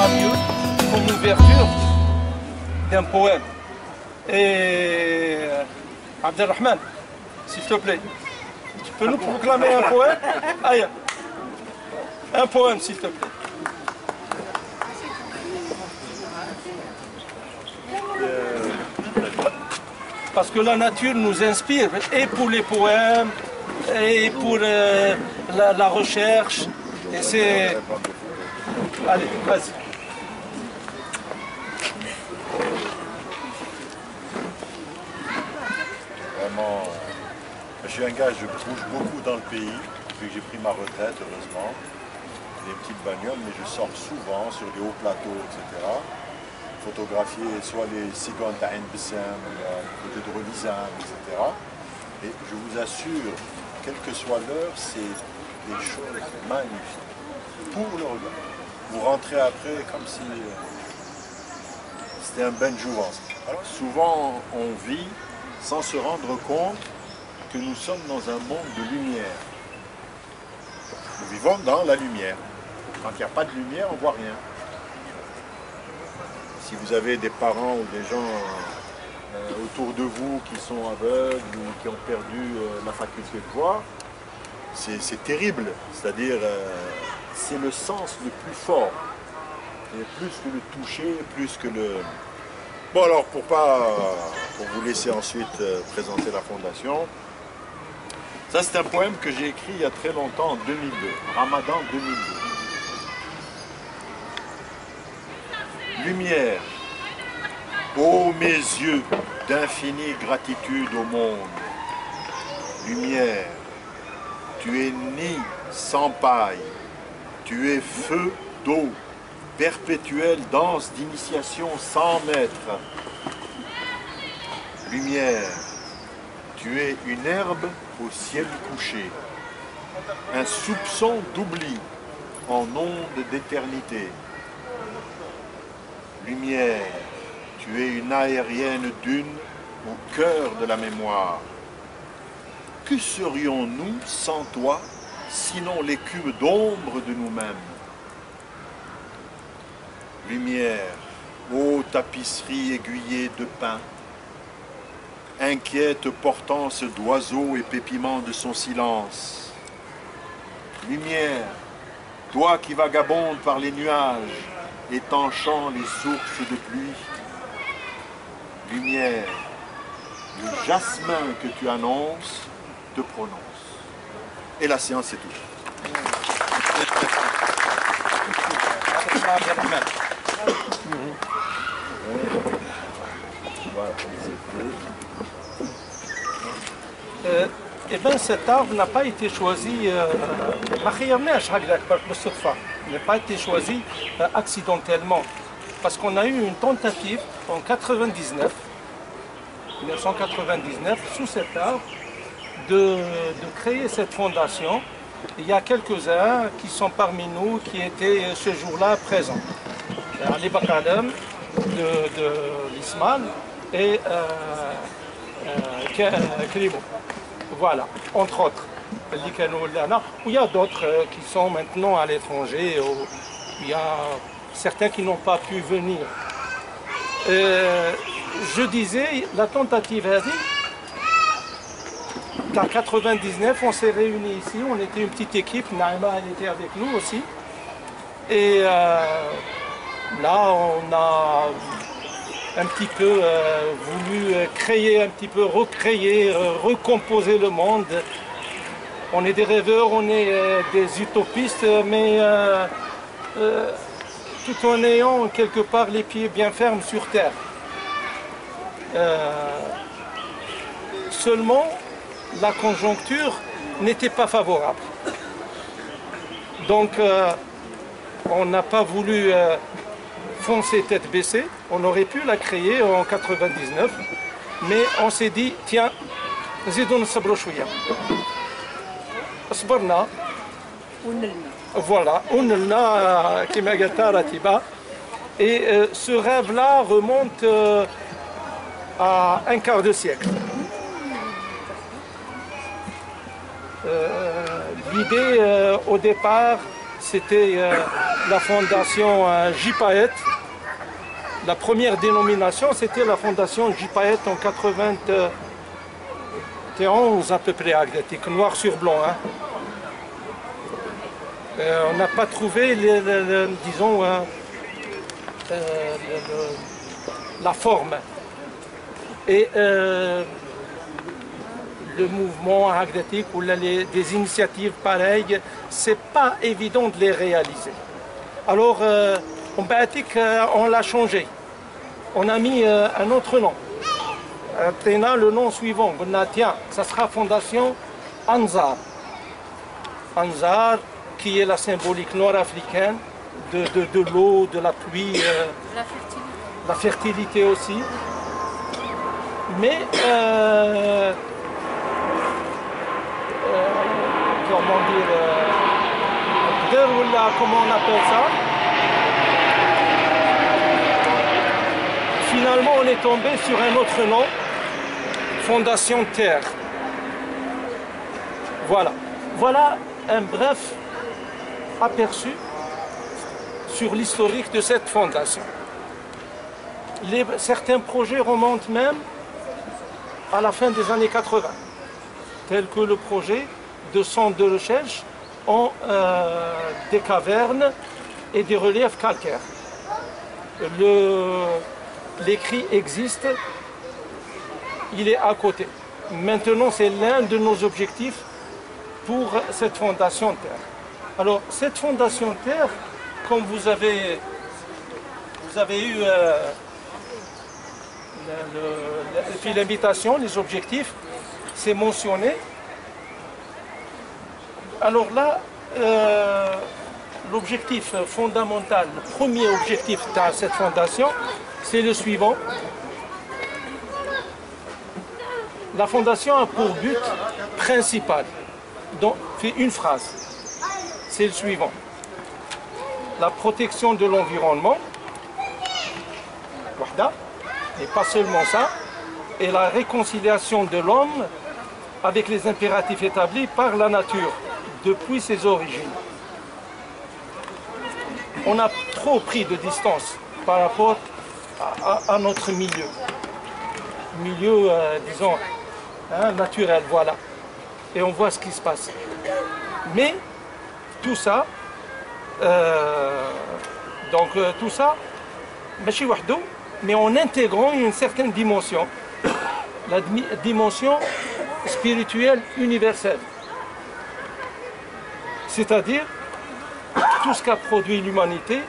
pas mieux comme ouverture d'un poème. Et Abdelrahman, s'il te plaît, tu peux nous proclamer un poème? Aïe, un poème, s'il te plaît. Parce que la nature nous inspire, et pour les poèmes, et pour la recherche. Et c'est... Allez, vas-y. Vraiment, je suis un gars, je bouge beaucoup dans le pays, depuis que j'ai pris ma retraite, heureusement. Des petites bagnoles, mais je sors souvent sur des hauts plateaux, etc. Photographier soit les cigognes d'Ain Bissam, côté de Relizam, etc. Et je vous assure, quelle que soit l'heure, c'est des choses magnifiques pour le regard. Vous rentrez après comme si c'était un ben jouvence. Alors souvent, on vit sans se rendre compte que nous sommes dans un monde de lumière. Nous vivons dans la lumière. Quand il n'y a pas de lumière, on ne voit rien. Si vous avez des parents ou des gens autour de vous qui sont aveugles ou qui ont perdu la faculté de voir, c'est terrible. C'est-à-dire, c'est le sens le plus fort. Et plus que le toucher, plus que le... Bon alors, pour vous laisser ensuite présenter la fondation, ça c'est un poème que j'ai écrit il y a très longtemps, en 2002, Ramadan 2002. Lumière, ô mes yeux d'infinie gratitude au monde. Lumière, tu es nid sans paille, tu es feu d'eau, perpétuelle danse d'initiation sans maître. Lumière, tu es une herbe au ciel couché, un soupçon d'oubli en onde d'éternité. Lumière, tu es une aérienne dune au cœur de la mémoire. Que serions-nous sans toi, sinon l'écume d'ombre de nous-mêmes? Lumière, ô tapisserie aiguillée de pin, inquiète portance d'oiseaux et pépiments de son silence. Lumière, toi qui vagabondes par les nuages, étanchant les sources de pluie. Lumière, le jasmin que tu annonces te prononce. Et la séance est tout. Eh bien, cet arbre n'a pas été choisi, n'a pas été choisi accidentellement, parce qu'on a eu une tentative en 1999, sous cet arbre, de créer cette fondation. Il y a quelques-uns qui sont parmi nous qui étaient ce jour-là présents. Ali Bakadem de l'Ismail et Krimo. Voilà, entre autres. Il y a d'autres qui sont maintenant à l'étranger, il y a certains qui n'ont pas pu venir. Je disais, la tentative a dit, en 99, on s'est réunis ici, on était une petite équipe, Naïma elle était avec nous aussi. Et là, on a un petit peu voulu créer, un petit peu recréer, recomposer le monde. On est des rêveurs, on est des utopistes, mais tout en ayant quelque part les pieds bien fermes sur terre. Seulement, la conjoncture n'était pas favorable. Donc, on n'a pas voulu foncer tête baissée. On aurait pu la créer en 99, mais on s'est dit, tiens, زيدوا نصبروا شوية. صبرنا. Voilà, ونلنا كما قالت راتبة. Et ce rêve-là remonte à un quart de siècle. L'idée au départ, c'était la fondation JPAET. La première dénomination, c'était la fondation JPAET en 91 à peu près, noir sur blanc. Hein. On n'a pas trouvé, disons, la forme. Et le mouvement agdatique ou des initiatives pareilles, c'est pas évident de les réaliser. Alors, on l'a changé. On a mis un autre nom. On a le nom suivant. On a, tiens, ça sera Fondation Anzar. Anzar, qui est la symbolique nord-africaine de l'eau, de la pluie, la fertilité aussi. Mais, comment dire, comment on appelle ça? Finalement, on est tombé sur un autre nom, Fondation Terre. Voilà. Voilà un bref aperçu sur l'historique de cette fondation. Certains projets remontent même à la fin des années 80, tel que le projet de centre de recherche en des cavernes et des reliefs calcaires. L'écrit existe, il est à côté. Maintenant, c'est l'un de nos objectifs pour cette Fondation Terre. Alors, cette Fondation Terre, comme vous avez eu l'invitation, les objectifs, c'est mentionné. Alors là, l'objectif fondamental, le premier objectif de cette fondation, c'est le suivant. La fondation a pour but principal, donc fait une phrase, c'est le suivant. La protection de l'environnement, et pas seulement ça, et la réconciliation de l'homme avec les impératifs établis par la nature depuis ses origines. On a trop pris de distance par rapport à notre milieu. Disons, hein, naturel, voilà. Et on voit ce qui se passe. Mais tout ça, tout ça, mais en intégrant une certaine dimension, la dimension spirituelle universelle. C'est-à-dire tout ce qu'a produit l'humanité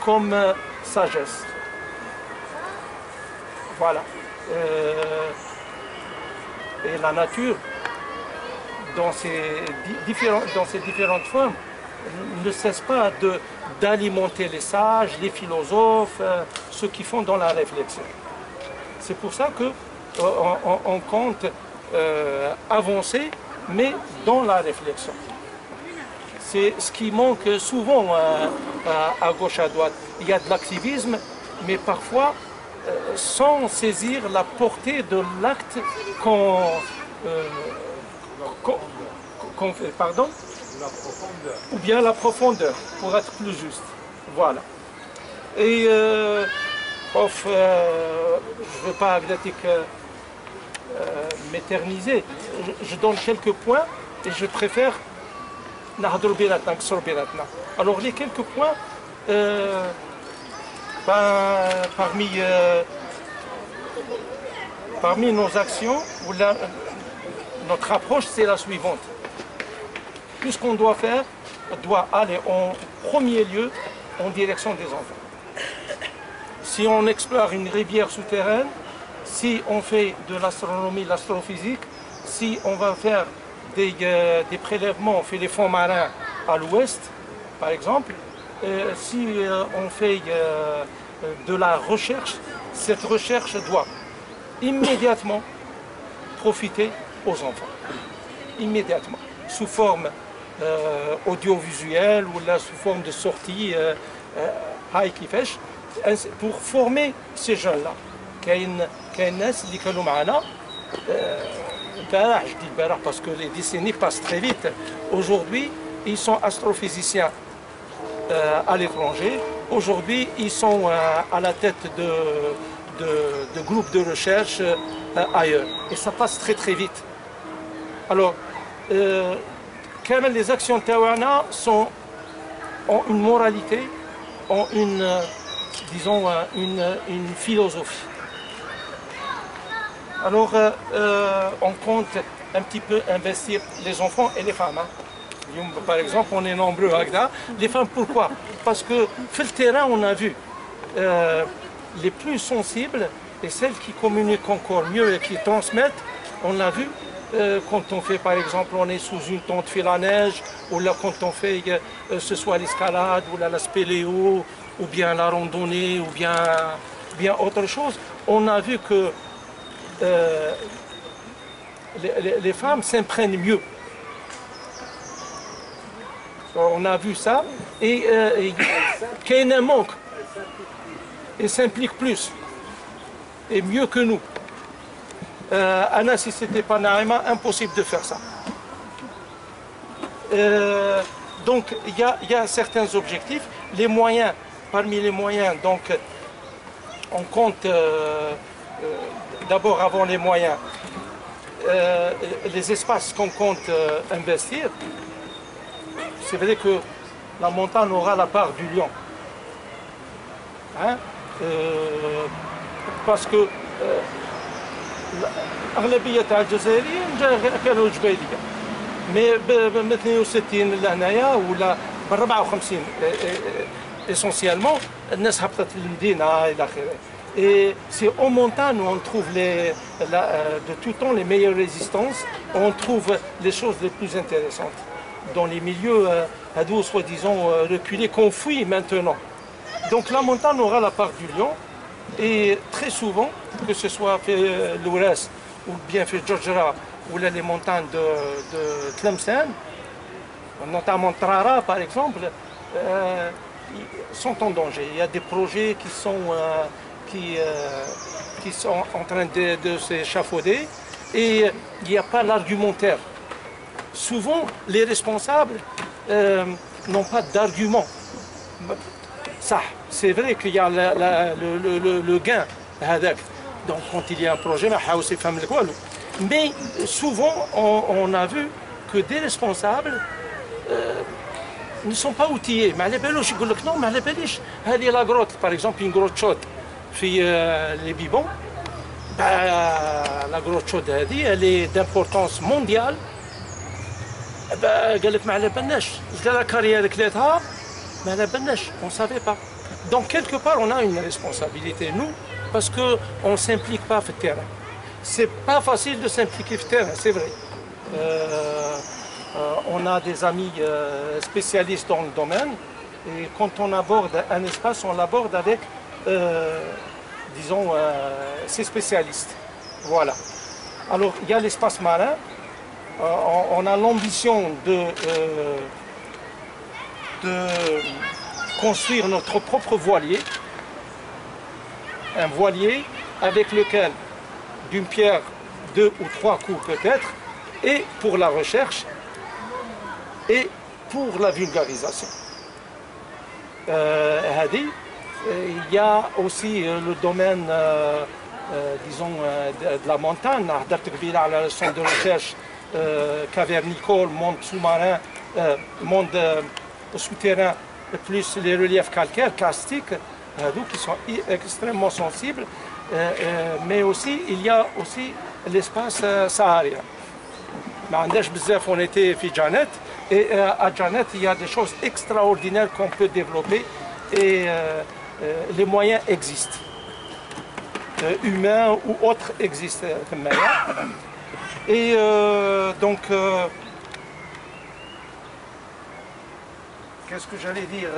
comme sagesse. Voilà. Et la nature, dans ses différentes formes, ne cesse pas d'alimenter les sages, les philosophes, ceux qui font dans la réflexion. C'est pour ça qu'on compte avancer, mais dans la réflexion. C'est ce qui manque souvent à gauche, à droite. Il y a de l'activisme, mais parfois sans saisir la portée de l'acte qu'on fait. Pardon ? La profondeur. Ou bien la profondeur, pour être plus juste. Voilà. Et je ne veux pas m'éterniser. Je donne quelques points et je préfère. Alors les quelques points, parmi nos actions, notre approche, c'est la suivante. Tout ce qu'on doit faire doit aller en premier lieu en direction des enfants. Si on explore une rivière souterraine, si on fait de l'astronomie, l'astrophysique, si on va faire des prélèvements, on fait des fonds marins à l'ouest, par exemple, si on fait de la recherche, cette recherche doit immédiatement profiter aux enfants. Immédiatement. Sous forme audiovisuelle ou là, sous forme de sortie high kifesh, pour former ces jeunes-là. Je dis le parce que les décennies passent très vite. Aujourd'hui, ils sont astrophysiciens à l'étranger. Aujourd'hui, ils sont à la tête de groupes de recherche ailleurs. Et ça passe très très vite. Alors, quand même, les actions Tawana ont une moralité, ont disons, une philosophie. Alors, on compte un petit peu investir les enfants et les femmes. Par exemple, on est nombreux à Agda. Les femmes, pourquoi? Parce que sur le terrain, on a vu les plus sensibles et celles qui communiquent encore mieux et qui transmettent, on l'a vu quand on fait, par exemple, on est sous une tente fil à neige, ou là quand on fait, ce soit l'escalade, ou là, la spéléo, ou bien la randonnée, ou bien autre chose, on a vu que les femmes s'imprègnent mieux. On a vu ça, et qu'il y a un manque, et s'impliquent plus, et mieux que nous. Anna, si ce n'était pas Naïma, impossible de faire ça. Donc, il y a certains objectifs. Les moyens, parmi les moyens, donc, on compte d'abord, avant les moyens, les espaces qu'on compte investir. C'est vrai que la montagne aura la part du lion. Hein? Parce que الأغلبية تاع الجزائريين كانوا جبيلية، مي ب 62 لهنايا ولا ب 54 essentiellement الناس هبطت للمدينة إلى آخره. Et c'est en montagne où on trouve de tout temps les meilleures résistances, on trouve les choses les plus intéressantes. Dans les milieux soi-disant reculés qu'on fuit maintenant. Donc la montagne aura la part du lion. Et très souvent, que ce soit fait l'Ouras ou bien fait Djordjara ou là, les montagnes de Tlemcen, notamment Trara par exemple, sont en danger. Il y a des projets qui sont en train de s'échafauder et il n'y a pas l'argumentaire. Souvent, les responsables n'ont pas d'argument. Ça, c'est vrai qu'il y a le gain. Donc, quand il y a un projet, mais souvent, on a vu que des responsables ne sont pas outillés. Mais non, mais la grotte, par exemple, une grotte chaude, les Bibons, la grotte chaude, elle est d'importance mondiale. قال لك ما على بالناش la carrière كليتها ما على بالناش on ne savait pas. Donc quelque part on a une responsabilité nous parce que on s'implique pas sur le terrain. C'est pas facile de s'impliquer sur le terrain, c'est vrai. On a des amis spécialistes dans le domaine et quand on aborde un espace on l'aborde avec disons ces spécialistes. Voilà. Alors il y a l'espace marin. On a l'ambition de construire notre propre voilier, un voilier avec lequel, d'une pierre, 2 ou 3 coups peut-être, et pour la recherche et pour la vulgarisation. Il y a aussi le domaine, disons, de la montagne, le centre de recherche cavernicole, monde sous-marin, monde souterrain, plus les reliefs calcaires, karstiques, qui sont extrêmement sensibles, mais aussi il y a aussi l'espace saharien. On était à Janet, et à Janet il y a des choses extraordinaires qu'on peut développer et les moyens existent. Humains ou autres existent. Et donc, qu'est-ce que j'allais dire?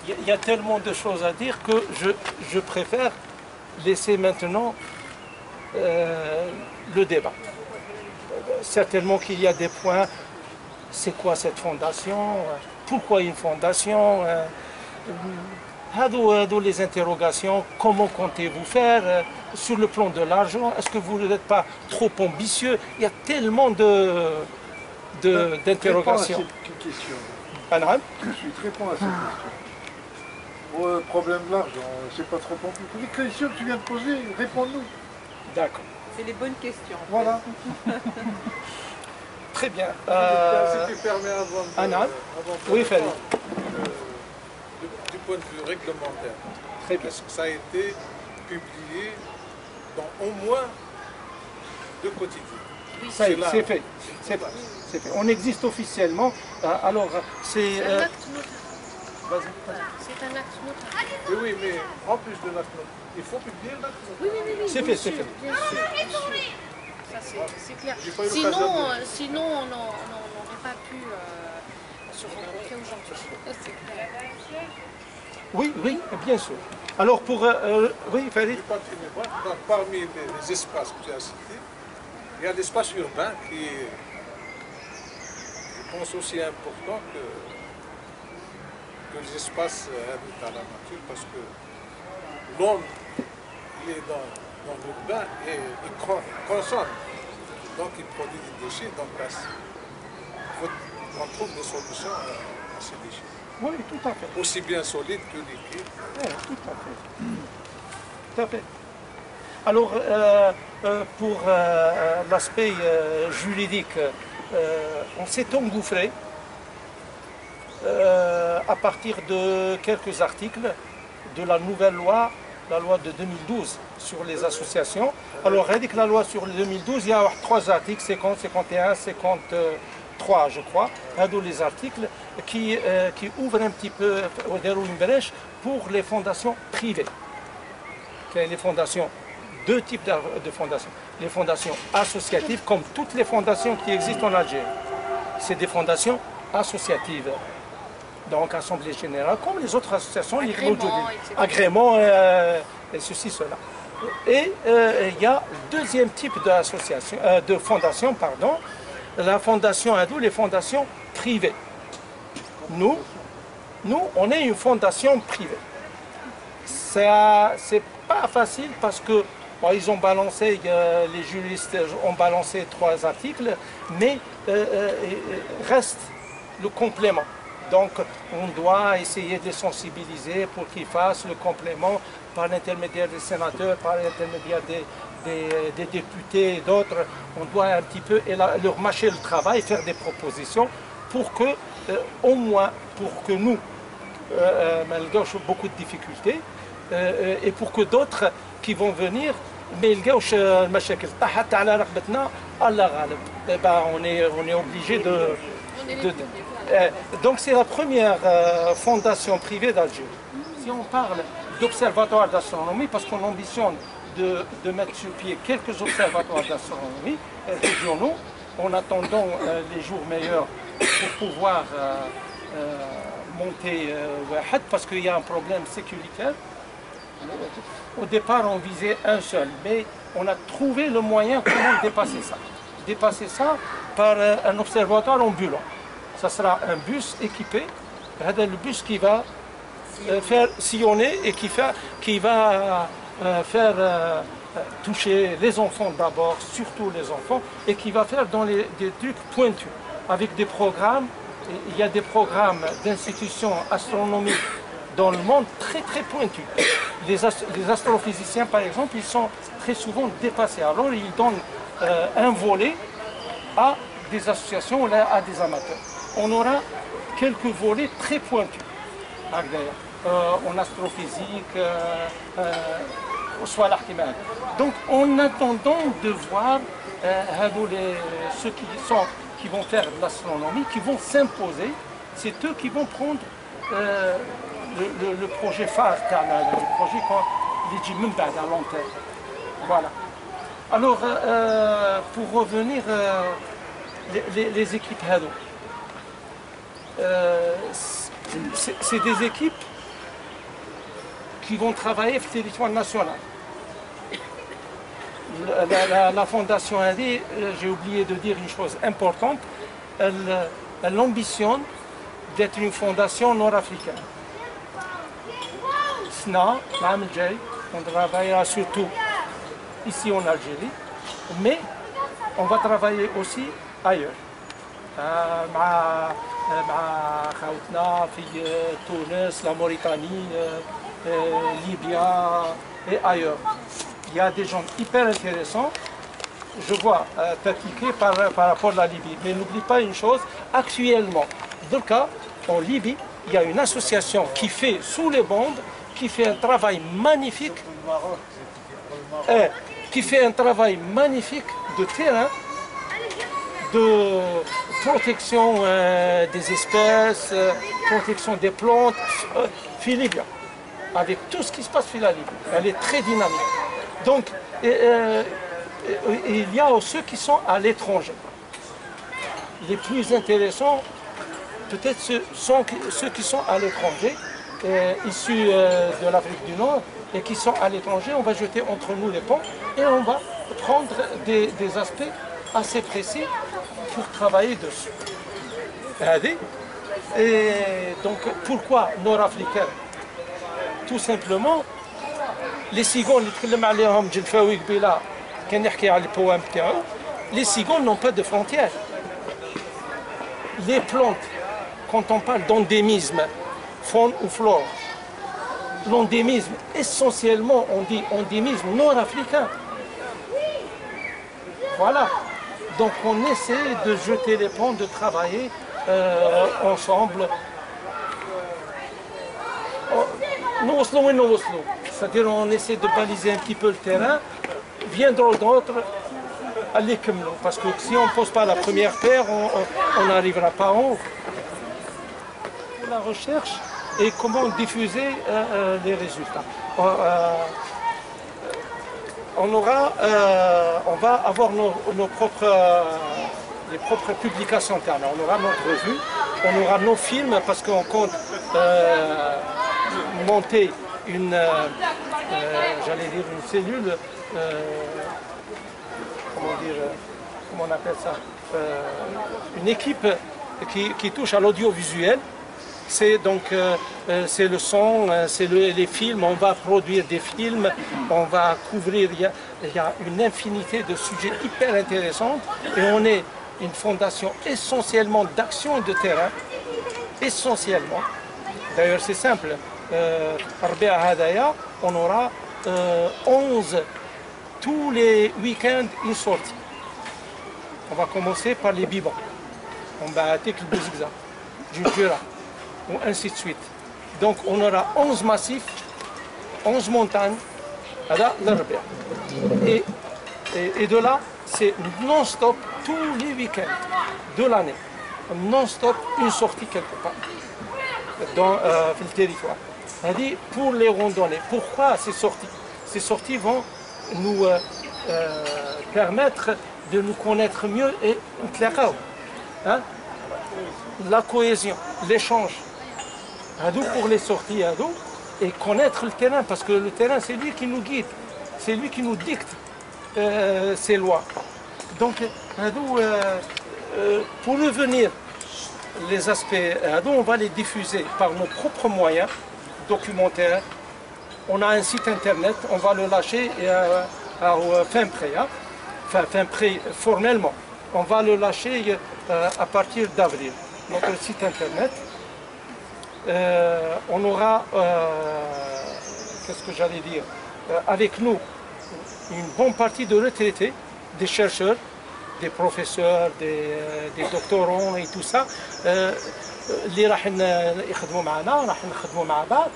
Il y a tellement de choses à dire que je préfère laisser maintenant le débat. Certainement qu'il y a des points, c'est quoi cette fondation? Pourquoi une fondation? Les interrogations, comment comptez-vous faire sur le plan de l'argent? Est-ce que vous n'êtes pas trop ambitieux? Il y a tellement d'interrogations. نعم. Je suis très bon à cette question. Pour le problème de l'argent, c'est pas trop compliqué. Les questions que tu viens de poser, réponds-nous. D'accord. C'est les bonnes questions. Voilà. Très bien. Si tu permets avant de... Anna. avant de Oui, répondre, Fadi. du point de vue réglementaire, Très bien. est-ce que ça a été publié dans au moins 2 quotidiens? Ça y est, là. c'est fait. C'est fait. C'est fait. On existe officiellement. Alors, c'est... C'est un acte notarial. vas-y. C'est un acte notarial. Oui, oui, mais en plus de l'acte notarial, il faut publier l'acte notarial. Oui. C'est fait, c'est fait. Bien sûr, bien sûr. Ça, c'est clair. J'ai pas eu l'occasion Sinon, on n'aurait pas pu se rencontrer aujourd'hui. C'est clair. Oui, oui, bien sûr. Alors, pour... oui, Farid. Je continue. Donc, parmi les espaces que tu as cités, il y a l'espace urbain qui est, je pense, aussi important que les espaces habités à la nature, parce que l'homme, il est dans l'urbain et il consomme. Donc il produit des déchets, donc là, il faut qu'on trouve des solutions à ces déchets. Oui, tout à fait. Aussi bien solides que liquides. Oui, tout à fait. Tout à fait. Alors, pour l'aspect juridique, on s'est engouffré à partir de quelques articles de la nouvelle loi, la loi de 2012 sur les associations. Alors, avec la loi sur le 2012, il y a 3 articles, 50, 51, 53, je crois, les articles qui ouvrent un petit peu, une brèche pour les fondations privées. Les fondations, 2 types de fondations. Les fondations associatives, comme toutes les fondations qui existent en Algérie. C'est des fondations associatives. Donc, Assemblée Générale, comme les autres associations, agrément, et ceci, cela. Et il y a le 2e type de fondation, pardon, la fondation hindoue, les fondations privées. Nous, on est une fondation privée. C'est pas facile parce que bon, ils ont balancé, les juristes ont balancé 3 articles, mais reste le complément. Donc on doit essayer de les sensibiliser pour qu'ils fassent le complément par l'intermédiaire des sénateurs, par l'intermédiaire des députés et d'autres. On doit un petit peu leur mâcher le travail, faire des propositions pour que, au moins, pour que nous, malgré beaucoup de difficultés, et pour que d'autres qui vont venir, mais ils gauchent المشاكل طاحت على رقبتنا الله غالب. On est obligé de donc c'est la première fondation privée d'Algérie. Si on parle d'observatoire d'astronomie, parce qu'on ambitionne de mettre sur pied quelques observatoires d'astronomie régionaux, en attendant les jours meilleurs pour pouvoir monter parce qu'il y a un problème sécuritaire. Au départ, on visait un seul, mais on a trouvé le moyen comment dépasser ça. Dépasser ça par un observatoire ambulant. Ça sera un bus équipé, le bus qui va faire sillonner et qui va faire toucher les enfants d'abord, surtout les enfants, et qui va faire dans des trucs pointus, avec des programmes. Il y a des programmes d'institutions astronomiques dans le monde très pointus. Les astrophysiciens, par exemple, ils sont très souvent dépassés. Alors, ils donnent un volet à des associations, à des amateurs. On aura quelques volets très pointus en astrophysique, soit l'archimède. Donc, en attendant de voir ceux qui vont faire de l'astronomie, qui vont s'imposer, c'est eux qui vont prendre le projet phare, le projet à long terme. Voilà. Alors, pour revenir, les équipes Hado, c'est des équipes qui vont travailler sur le territoire national. La Fondation Hadi, j'ai oublié de dire une chose importante, elle ambitionne d'être une fondation nord-africaine. On travaillera surtout ici en Algérie, mais on va travailler aussi ailleurs. مع خاوتنا في تونس, la Mauritanie, Libya et ailleurs. Il y a des gens hyper intéressants. Je vois t'appliquer par rapport à la Libye. Mais n'oublie pas une chose, actuellement, dans le cas, en Libye, il y a une association qui fait sous les bombes, qui fait un travail magnifique, de terrain, de protection des espèces, protection des plantes, Libye, avec tout ce qui se passe sur la Libye. Elle est très dynamique. Donc, il y a ceux qui sont à l'étranger. Les plus intéressants, peut-être sont ceux qui sont à l'étranger, issus de l'Afrique du Nord, et qui sont à l'étranger. On va jeter entre nous les ponts et on va prendre des aspects assez précis pour travailler dessus. Et donc, pourquoi nord-africains? Tout simplement, les cigognes, les cigognes n'ont pas de frontières. Les plantes, quand on parle d'endémisme, faune ou flore, l'endémisme, essentiellement, on dit endémisme nord-africain. Voilà. Donc on essaie de jeter les ponts, de travailler ensemble. C'est-à-dire on essaie de baliser un petit peu le terrain, viendront d'autres à les cumuler. Parce que si on ne pose pas la première pierre, on n'arrivera pas en haut. Pour la recherche et comment diffuser les résultats. On va avoir nos propres publications internes. On aura notre revue, on aura nos films parce qu'on compte monter une cellule, comment on appelle ça, une équipe qui touche à l'audiovisuel. C'est donc c'est le son, c'est les films, on va produire des films, on va couvrir, il y a une infinité de sujets hyper intéressants et on est une fondation essentiellement d'action de terrain, essentiellement. D'ailleurs c'est simple, Arbea Hadaya, on aura 11 tous les week-ends une sortie. On va commencer par les Bibans, on va attaquer le Bouzigza, Junjura, ou ainsi de suite. Donc on aura 11 massifs, 11 montagnes, et de là, c'est non-stop tous les week-ends de l'année. Non-stop une sortie quelque part dans le territoire. C'est-à-dire pour les randonnées. Pourquoi ces sorties? Ces sorties vont nous permettre de nous connaître mieux et hein? La cohésion, l'échange. Pour les sorties et connaître le terrain, parce que le terrain c'est lui qui nous guide, c'est lui qui nous dicte ces lois. Donc pour revenir les aspects, on va les diffuser par nos propres moyens documentaires. On a un site internet, on va le lâcher à fin prêt, fin prêt formellement. On va le lâcher à partir d'avril. Notre site internet. On aura, qu'est-ce que j'allais dire, avec nous une bonne partie de retraités, des chercheurs, des professeurs, des doctorants et tout ça, اللي راح يخدموا معنا راح نخدموا مع بعض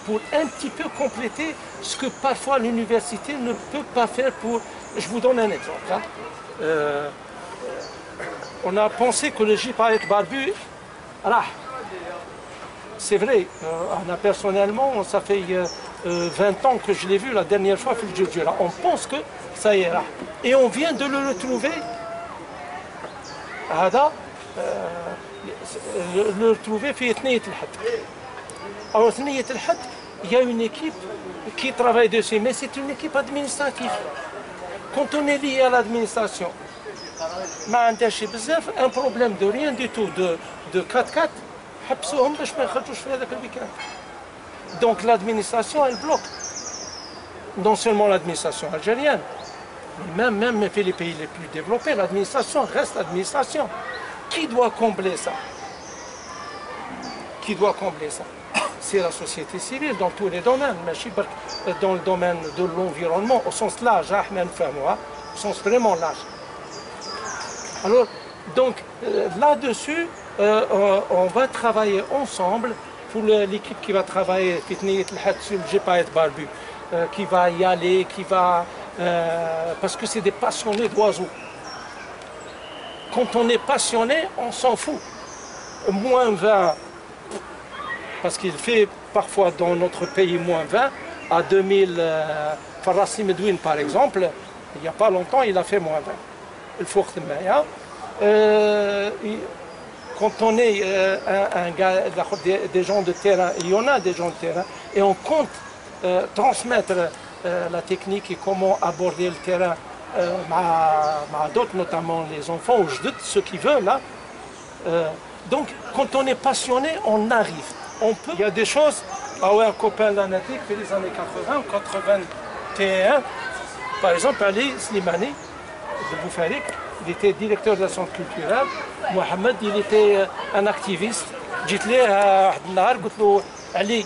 pour un petit peu compléter ce que parfois l'université ne peut pas faire pour... Je vous donne un exemple. Hein. On a pensé que le gypaète barbu, c'est vrai, personnellement, ça fait 20 ans que je l'ai vu la dernière fois, on pense que ça ira. Et on vient de le retrouver, le retrouver في ثنية الحد. Alors ثنية الحد, il y a une équipe qui travaille dessus, mais c'est une équipe administrative. Quand on est lié à l'administration, un problème de rien du tout, de 4x4, donc l'administration, elle bloque. Non seulement l'administration algérienne, mais même les pays les plus développés, l'administration reste l'administration. Qui doit combler ça? qui doit combler ça. C'est la société civile dans tous les domaines, mais dans le domaine de l'environnement, au sens large, au sens vraiment large. Alors, donc, là-dessus, on va travailler ensemble pour l'équipe qui va travailler sur le GPAET Barbu, qui va y aller, parce que c'est des passionnés d'oiseaux. Quand on est passionné, on s'en fout. Moins 20, parce qu'il fait parfois dans notre pays moins 20, à 2000, Farassi Medouine par exemple, il n'y a pas longtemps, il a fait moins 20. Le Four de Maya. Quand on est un gars, des gens de terrain, il y en a des gens de terrain, et on compte transmettre la technique et comment aborder le terrain à d'autres, notamment les enfants ou ceux qui veulent. Là. Donc, quand on est passionné, on arrive. Il y a des choses, un copain l'anatique fait les années 80, 81, par exemple, Ali Slimani de Boufarik, il était directeur de la centre culturelle. Mohamed, il était un activiste. J'ai dit Ali,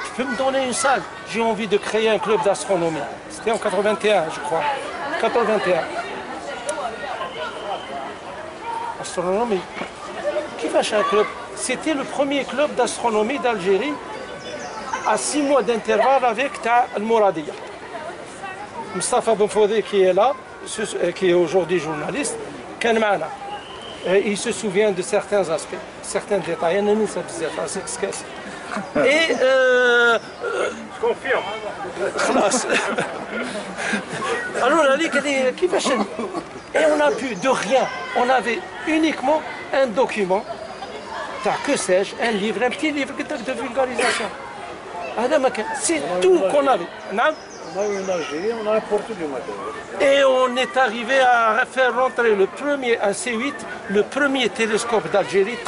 tu peux me donner une salle? J'ai envie de créer un club d'astronomie. C'était en 81, je crois. 81. Astronomie. Qui va chez un club? C'était le premier club d'astronomie d'Algérie à 6 mois d'intervalle avec Al-Mouradia. Mustafa Benfoudé qui est là, qui est aujourd'hui journaliste, il se souvient de certains aspects, certains détails. Et je confirme. Alors on a dit et on a pu de rien. On avait uniquement un document, que sais-je, un livre, un petit livre de vulgarisation. C'est tout qu'on avait. On a une AG, on a importé du matériel. Et on est arrivé à faire rentrer un C8, le premier télescope d'Algérie,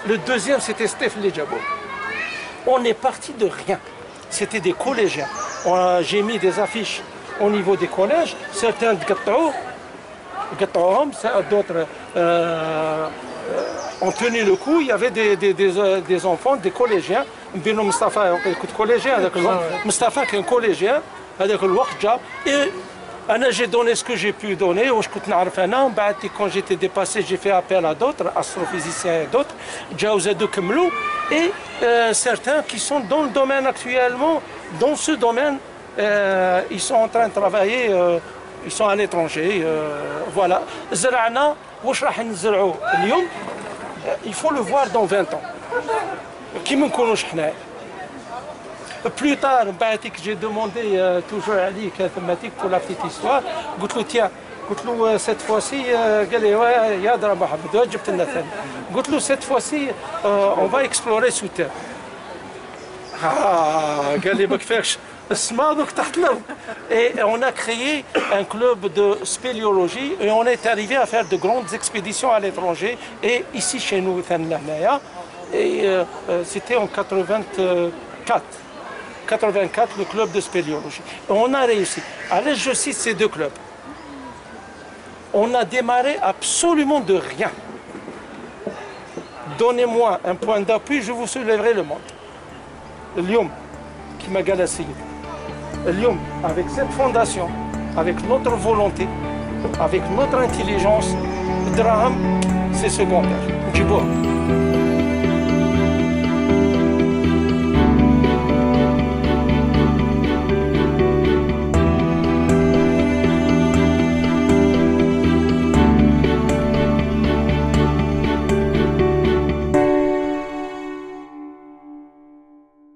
le deuxième c'était Steph Ledjabou. On est parti de rien. C'était des collégiens. J'ai mis des affiches au niveau des collèges, certains de d'autres ont tenu le coup. Il y avait des enfants, des collégiens. Mustafa collégien, Mustafa qui est un collégien, avec le Wakja. Et j'ai donné ce que j'ai pu donner. Quand j'étais dépassé, j'ai fait appel à d'autres, astrophysiciens et d'autres, et certains qui sont dans le domaine actuellement, dans ce domaine, ils sont en train de travailler, ils sont à l'étranger. Voilà. Il faut le voir dans 20 ans. Plus tard, j'ai demandé toujours à Ali pour la petite histoire. Tiens, cette fois-ci, cette fois-ci, on va explorer sous terre. Et on a créé un club de spéléologie et on est arrivé à faire de grandes expéditions à l'étranger et ici chez nous, et c'était en 84. 84, le club de spéléologie. Et on a réussi. Allez, je cite ces deux clubs. On a démarré absolument de rien. Donnez-moi un point d'appui, je vous soulèverai le monde. Lyon, qui m'a galassi. Lyon, avec cette fondation, avec notre volonté, avec notre intelligence, Draham, c'est secondaire. Djiboua.